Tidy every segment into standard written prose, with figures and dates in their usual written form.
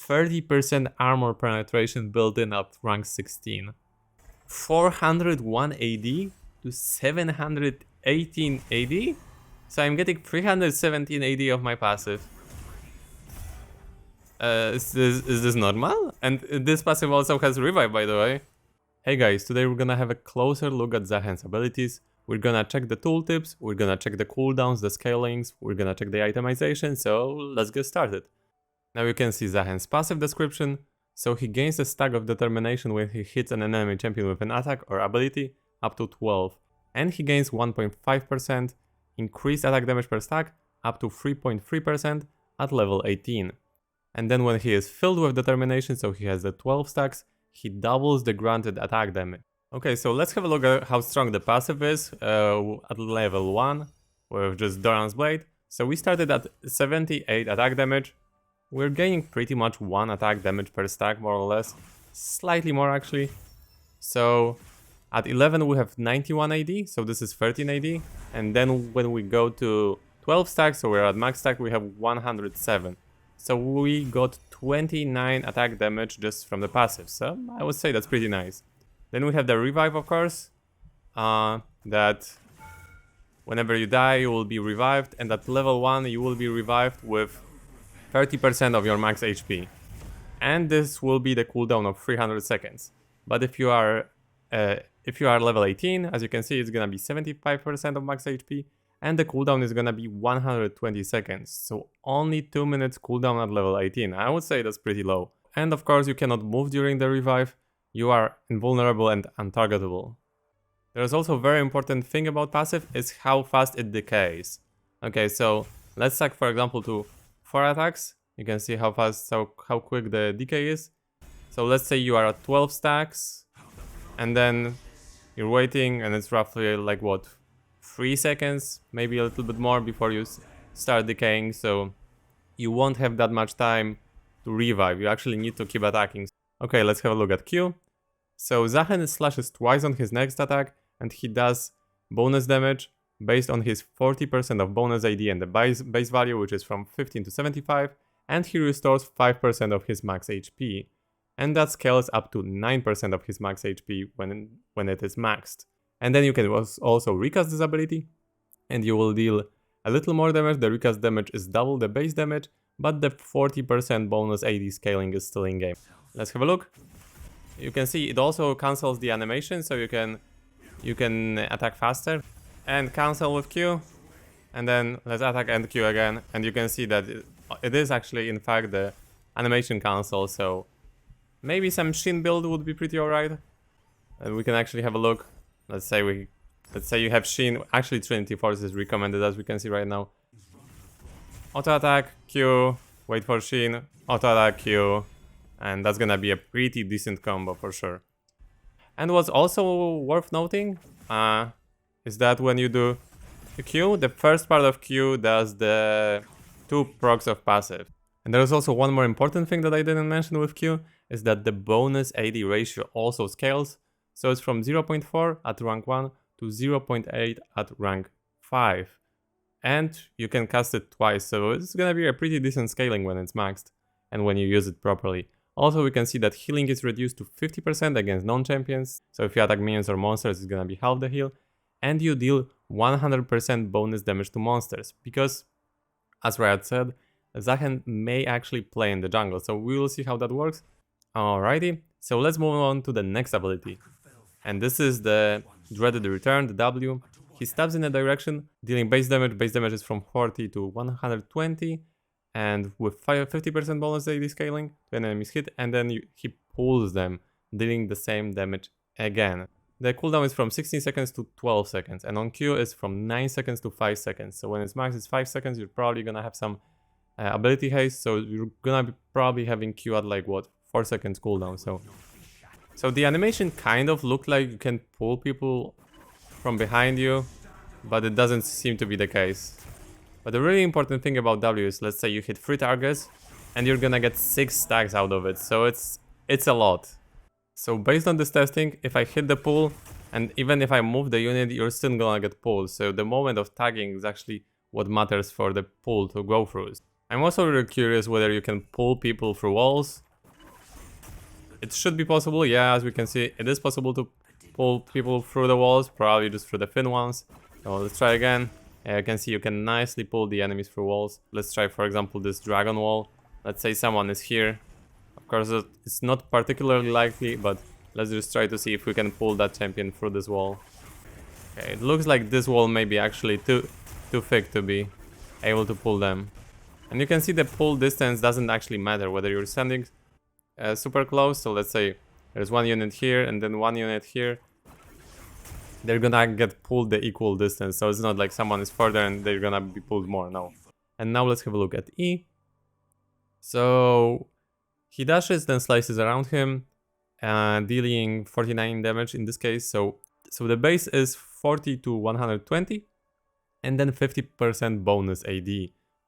30% armor penetration built in at rank 16. 401 AD to 718 AD? So I'm getting 317 AD of my passive. Is this normal? And this passive also has revive, by the way. Hey guys, today we're gonna have a closer look at Zaahen's abilities. We're gonna check the tooltips, we're gonna check the cooldowns, the scalings, we're gonna check the itemization, so let's get started. Now you can see Zaahen's passive description. So he gains a stack of determination when he hits an enemy champion with an attack or ability up to 12. And he gains 1.5% increased attack damage per stack up to 3.3% at level 18. And then when he is filled with determination, so he has the 12 stacks, he doubles the granted attack damage. Okay, so let's have a look at how strong the passive is at level 1 with just Doran's Blade. So we started at 78 attack damage. We're gaining pretty much 1 attack damage per stack, more or less. Slightly more actually. So at 11 we have 91 AD, so this is 13 AD. And then when we go to 12 stacks, so we're at max stack, we have 107. So we got 29 attack damage just from the passive, so I would say that's pretty nice. Then we have the revive, of course, that whenever you die you will be revived, and at level 1 you will be revived with 30% of your max HP. And this will be the cooldown of 300 seconds. But if you are level 18, as you can see, it's gonna be 75% of max HP. And the cooldown is gonna be 120 seconds, so only 2 minutes cooldown at level 18. I would say that's pretty low. And of course you cannot move during the revive, you are invulnerable and untargetable. There's also a very important thing about passive is how fast it decays. Okay, so let's stack for example to 4 attacks, you can see how fast, how quick the decay is. So let's say you are at 12 stacks, and then you're waiting and it's roughly like what? 3 seconds, maybe a little bit more before you start decaying, so you won't have that much time to revive, you actually need to keep attacking. Okay, let's have a look at Q. So Zaahen slashes twice on his next attack, and he does bonus damage based on his 40% of bonus AD and the base value, which is from 15 to 75, and he restores 5% of his max HP. And that scales up to 9% of his max HP when it is maxed. And then you can also recast this ability, and you will deal a little more damage. The recast damage is double the base damage, but the 40% bonus AD scaling is still in game. Let's have a look. You can see it also cancels the animation, so you can attack faster. And cancel with Q, and then let's attack and Q again, and you can see that it is actually in fact the animation cancel, so maybe some Shin build would be pretty alright. And we can actually have a look. Let's say you have Shin, actually Trinity Force is recommended as we can see right now. Auto attack, Q, wait for Shin, auto attack, Q, and that's gonna be a pretty decent combo for sure. And what's also worth noting is that when you do the Q, the first part of Q does the 2 procs of passive. And there's also one more important thing that I didn't mention with Q, is that the bonus AD ratio also scales. So it's from 0.4 at rank 1 to 0.8 at rank 5. And you can cast it twice, so it's gonna be a pretty decent scaling when it's maxed and when you use it properly. Also we can see that healing is reduced to 50% against non-champions, so if you attack minions or monsters it's gonna be half the heal. And you deal 100% bonus damage to monsters, because as Riot said, Zaahen may actually play in the jungle, so we will see how that works. Alrighty, so let's move on to the next ability. And this is the dreaded return, the W. He stabs in a direction, dealing base damage is from 40 to 120, and with 50% bonus AD scaling to enemies hit, and then he pulls them, dealing the same damage again. The cooldown is from 16 seconds to 12 seconds, and on Q is from 9 seconds to 5 seconds. So when it's max it's 5 seconds, you're probably gonna have some ability haste, so you're gonna be probably having Q at like what, 4 seconds cooldown. So the animation kind of looked like you can pull people from behind you, but it doesn't seem to be the case. But the really important thing about W is, let's say you hit 3 targets and you're gonna get 6 stacks out of it, so it's a lot. So based on this testing, if I hit the pull, and even if I move the unit, you're still gonna get pulled. So the moment of tagging is actually what matters for the pull to go through. I'm also really curious whether you can pull people through walls. It should be possible, yeah, as we can see, it is possible to pull people through the walls, probably just through the thin ones. So let's try again. You can see you can nicely pull the enemies through walls. Let's try, for example, this dragon wall. Let's say someone is here. Of course, it's not particularly likely, but let's just try to see if we can pull that champion through this wall. Okay, it looks like this wall may be actually too thick to be able to pull them. And you can see the pull distance doesn't actually matter whether you're standing super close. So let's say there's one unit here and then one unit here. They're gonna get pulled the equal distance. So it's not like someone is further and they're gonna be pulled more, no. And now let's have a look at E. So he dashes, then slices around him, dealing 49 damage in this case. So the base is 40 to 120, and then 50% bonus AD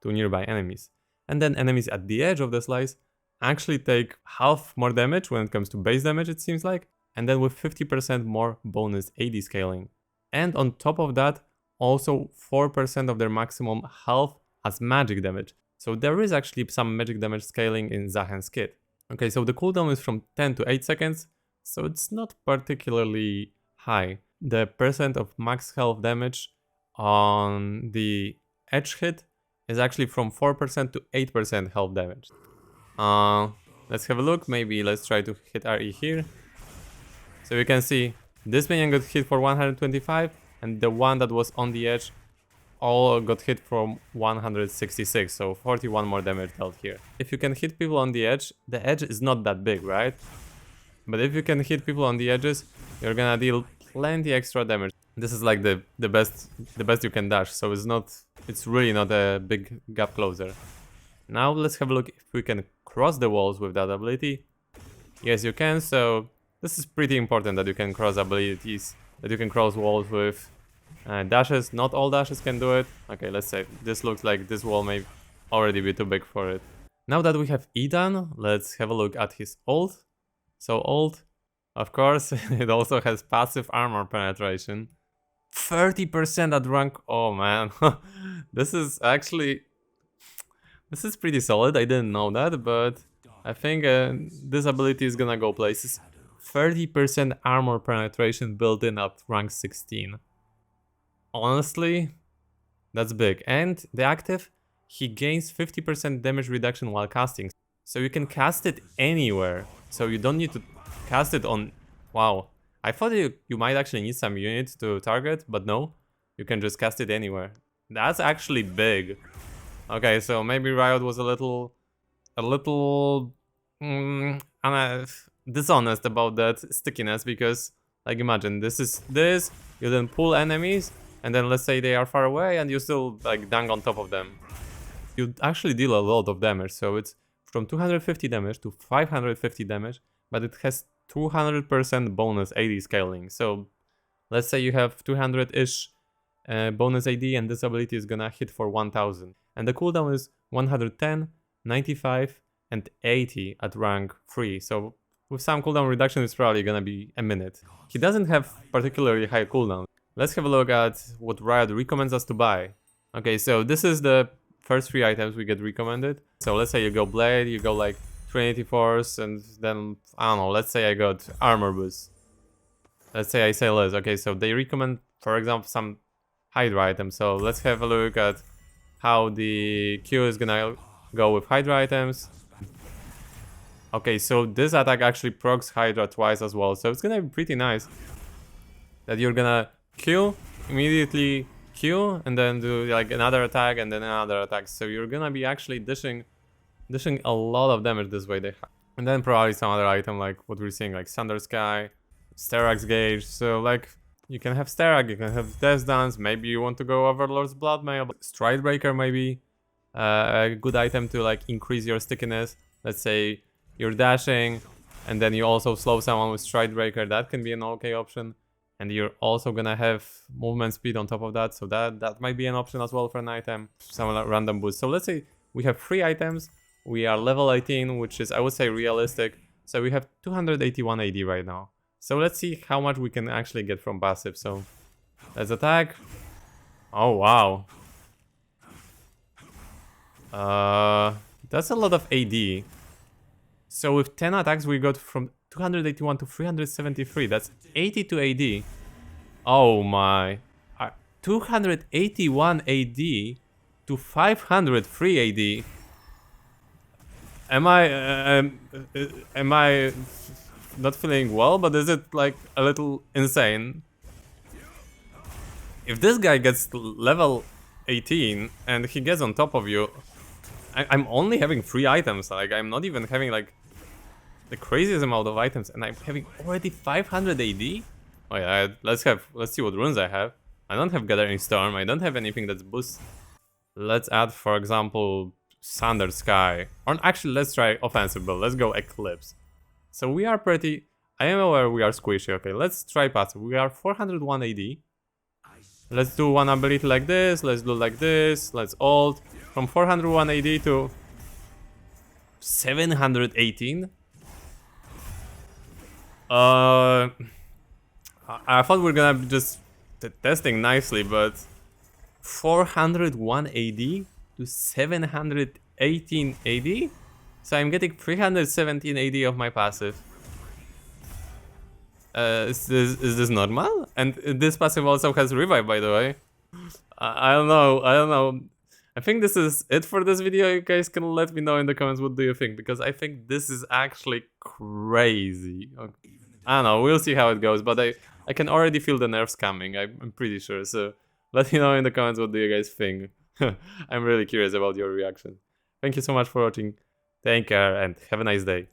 to nearby enemies. And then enemies at the edge of the slice actually take half more damage when it comes to base damage, it seems like, and then with 50% more bonus AD scaling. And on top of that, also 4% of their maximum health as magic damage. So there is actually some magic damage scaling in Zaahen's kit. Okay, so the cooldown is from 10 to 8 seconds, so it's not particularly high. The percent of max health damage on the edge hit is actually from 4% to 8% health damage. Let's have a look. Maybe let's try to hit RE here. So you can see this minion got hit for 125, and the one that was on the edge all got hit from 166, so 41 more damage dealt here. If you can hit people on the edge is not that big, right? But if you can hit people on the edges, you're gonna deal plenty extra damage. This is like the best you can dash, so it's really not a big gap closer. Now let's have a look if we can cross the walls with that ability. Yes, you can, so this is pretty important that you can cross abilities, that you can cross walls with dashes. Not all dashes can do it. Okay, let's say this looks like this wall may already be too big for it. Now that we have E done, let's have a look at his ult. So ult, of course, it also has passive armor penetration. 30% at rank, oh man. This is pretty solid. I didn't know that, but I think this ability is gonna go places. 30% armor penetration built in at rank 16. Honestly, that's big. And the active, he gains 50% damage reduction while casting. So you can cast it anywhere. So you don't need to cast it on... Wow. I thought you might actually need some units to target, but no. You can just cast it anywhere. That's actually big. Okay, so maybe Riot was a little dishonest about that stickiness, because like imagine you then pull enemies, and then let's say they are far away and you still like dunk on top of them. You actually deal a lot of damage, so it's from 250 damage to 550 damage, but it has 200% bonus AD scaling. So let's say you have 200-ish bonus AD, and this ability is gonna hit for 1000. And the cooldown is 110, 95, and 80 at rank 3. So with some cooldown reduction, it's probably gonna be a minute. He doesn't have particularly high cooldown. Let's have a look at what Riot recommends us to buy. Okay, so this is the first 3 items we get recommended. So let's say you go Blade, you go like Trinity Force, and then, I don't know, let's say I got Armor Boost. Let's say I say less. Okay, so they recommend, for example, some Hydra items. So let's have a look at how the Q is gonna go with Hydra items. Okay, so this attack actually procs Hydra twice as well, so it's gonna be pretty nice that you're gonna Q, immediately Q, and then do like another attack and then another attack. So you're gonna be actually dishing a lot of damage this way. And then probably some other item like what we're seeing, like Thunder Sky, Sterak's Gauge. So like you can have Sterak, you can have Death Dance, maybe you want to go Overlord's Bloodmail. Stridebreaker maybe a good item to like increase your stickiness. Let's say you're dashing and then you also slow someone with Stridebreaker. That can be an okay option. And you're also gonna have movement speed on top of that, so that might be an option as well for an item. Some random boost. So let's say we have 3 items. We are level 18, which is, I would say, realistic. So we have 281 AD right now. So let's see how much we can actually get from passive. So let's attack. Oh wow. That's a lot of AD. So with 10 attacks, we got from 281 to 373. That's 82 AD. Oh my. 281 AD to 503 AD. Am I not feeling well? But is it like a little insane? If this guy gets level 18 and he gets on top of you, I'm only having 3 items. Like I'm not even having like the craziest amount of items, and I'm having already 500 AD. Oh yeah, let's see what runes I have. I don't have Gathering Storm. I don't have anything that's boost. Let's add, for example, Thunder Sky. Or actually, let's try offensive build. Let's go Eclipse. So we are pretty. I am aware we are squishy. Okay, let's try passive. We are 401 AD. Let's do one ability like this. Let's do like this. Let's ult from 401 AD to 718. I thought we were gonna be just testing nicely, but 401 AD to 718 AD? So I'm getting 317 AD of my passive. Is this normal? And this passive also has revive, by the way. I don't know. I think this is it for this video. You guys can let me know in the comments what do you think, because I think this is actually crazy. Okay. I don't know, we'll see how it goes, but I can already feel the nerfs coming, I'm pretty sure, so let me know in the comments what do you guys think. I'm really curious about your reaction. Thank you so much for watching, take care and have a nice day.